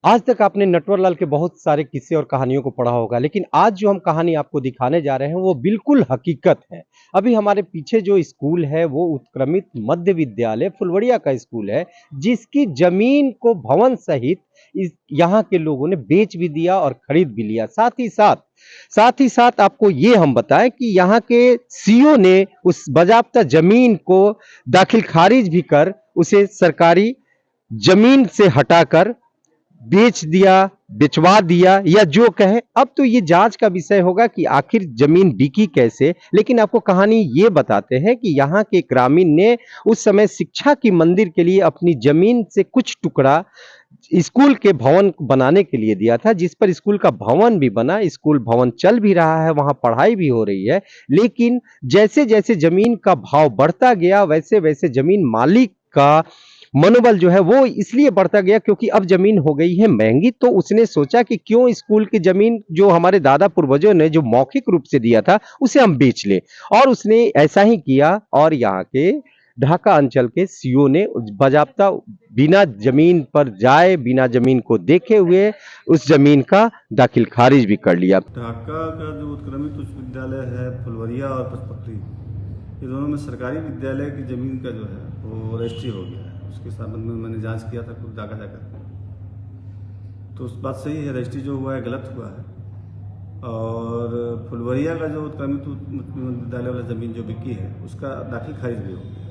आज तक आपने नटवरलाल के बहुत सारे किस्से और कहानियों को पढ़ा होगा, लेकिन आज जो हम कहानी आपको दिखाने जा रहे हैं, वो बिल्कुल हकीकत है। अभी हमारे पीछे जो स्कूल है, वो उत्क्रमित मध्य विद्यालय फुलवड़िया का स्कूल है, जिसकी ज़मीन को भवन सहित इस यहाँ के लोगों ने बेच भी दिया और खरीद भी लिया। साथ ही साथ आपको ये हम बताएँ कि यहाँ के सीईओ ने उस बाज़ाब्ता ज़मीन को दाखिल-खारिज भी कर, उसे सरकारी ज़मीन से हटाकर बेच दिया, बिचवा दिया या जो कहें। अब तो ये जांच का विषय होगा कि आखिर जमीन बिकी कैसे। लेकिन आपको कहानी ये बताते हैं कि यहाँ के ग्रामीण ने उस समय शिक्षा की मंदिर के लिए अपनी जमीन से कुछ टुकड़ा स्कूल के भवन बनाने के लिए दिया था, जिस पर स्कूल का भवन भी बना, स्कूल भवन चल भी रहा है, वहां पढ़ाई भी हो रही है। लेकिन जैसे जैसे जमीन का भाव बढ़ता गया, वैसे वैसे जमीन मालिक का मनोबल जो है वो इसलिए बढ़ता गया क्योंकि अब जमीन हो गई है महंगी। तो उसने सोचा कि क्यों स्कूल की जमीन जो हमारे दादा पूर्वजों ने जो मौखिक रूप से दिया था, उसे हम बेच लें। और उसने ऐसा ही किया और यहाँ के ढाका अंचल के सीईओ ने बाजाब्ता बिना जमीन पर जाए, बिना जमीन को देखे हुए उस जमीन का दाखिल खारिज भी कर लिया। ढाका का जो उत्क्रमित उच्च विद्यालय है फुलवरिया और पचपखरी, ये दोनों में सरकारी विद्यालय की ज़मीन का जो है वो रजिस्ट्री हो गया है। उसके संबंध में मैंने जांच किया था खुद ढाका जाकर, तो उस बात सही है, रजिस्ट्री जो हुआ है गलत हुआ है। और फुलवरिया का जो उत्क्रमित विद्यालय वाला ज़मीन जो बिकी है उसका दाखिल खारिज भी हो गया।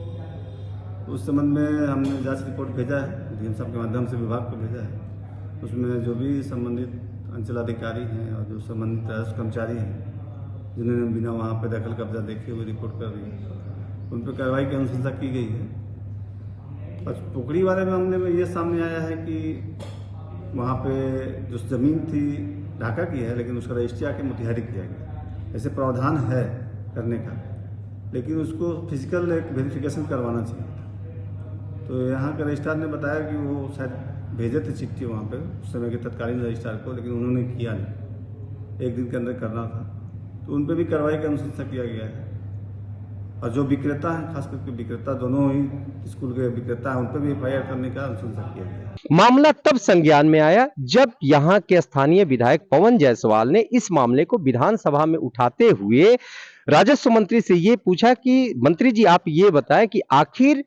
उस संबंध में हमने जांच रिपोर्ट भेजा है, डीएम साहब के माध्यम से विभाग को भेजा है। उसमें जो भी संबंधित अंचलाधिकारी हैं और जो संबंधित राजस्व कर्मचारी हैं जिन्होंने बिना वहाँ पर दखल कब्जा देखे हुए रिपोर्ट कर दी है, उन पर कार्रवाई की अनुशंसा की गई है। पचपोखरी वाले मामले में ये सामने आया है कि वहाँ पे जो ज़मीन थी ढाका की है, लेकिन उसका रजिस्ट्री आके मोतिहारी किया गया। ऐसे प्रावधान है करने का, लेकिन उसको फिजिकल एक वेरिफिकेशन करवाना चाहिए। तो यहाँ के रजिस्ट्रार ने बताया कि वो शायद भेजे थे चिट्ठी वहाँ पे उस समय के तत्कालीन रजिस्ट्रार को, लेकिन उन्होंने किया नहीं, एक दिन के अंदर करना था। तो उन पर भी कार्रवाई की अनुशंसा किया गया है। और जो विक्रेता हैं, खास करके विक्रेता, दोनों ही स्कूल के विक्रेता हैं, उन पर भी एफआईआर करने का अनुशंसा किया गया। मामला तब संज्ञान में आया जब यहाँ के स्थानीय विधायक पवन जायसवाल ने इस मामले को विधानसभा में उठाते हुए राजस्व मंत्री से ये पूछा कि मंत्री जी आप ये बताएं कि आखिर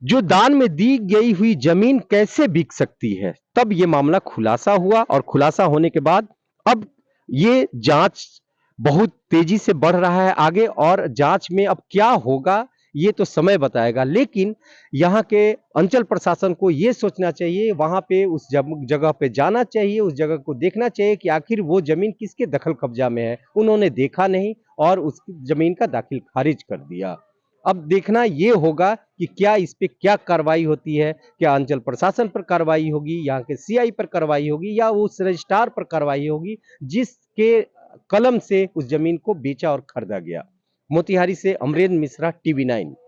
जो दान में दी गई हुई जमीन कैसे बिक सकती है। तब ये मामला खुलासा हुआ और खुलासा होने के बाद अब ये जांच बहुत तेजी से बढ़ रहा है आगे, और जांच में अब क्या होगा ये तो समय बताएगा। लेकिन यहाँ के अंचल प्रशासन को ये सोचना चाहिए, वहां पे उस जगह पे जाना चाहिए, उस जगह को देखना चाहिए कि आखिर वो जमीन किसके दखल कब्जा में है। उन्होंने देखा नहीं और उस जमीन का दाखिल खारिज कर दिया। अब देखना ये होगा कि क्या इस पे क्या कार्रवाई होती है, क्या अंचल प्रशासन पर कार्रवाई होगी, यहाँ के सीआई पर कार्रवाई होगी या उस रजिस्ट्रार पर कार्रवाई होगी जिसके कलम से उस जमीन को बेचा और खरीदा गया। मोतिहारी से अमरेंद्र मिश्रा, टीवी 9।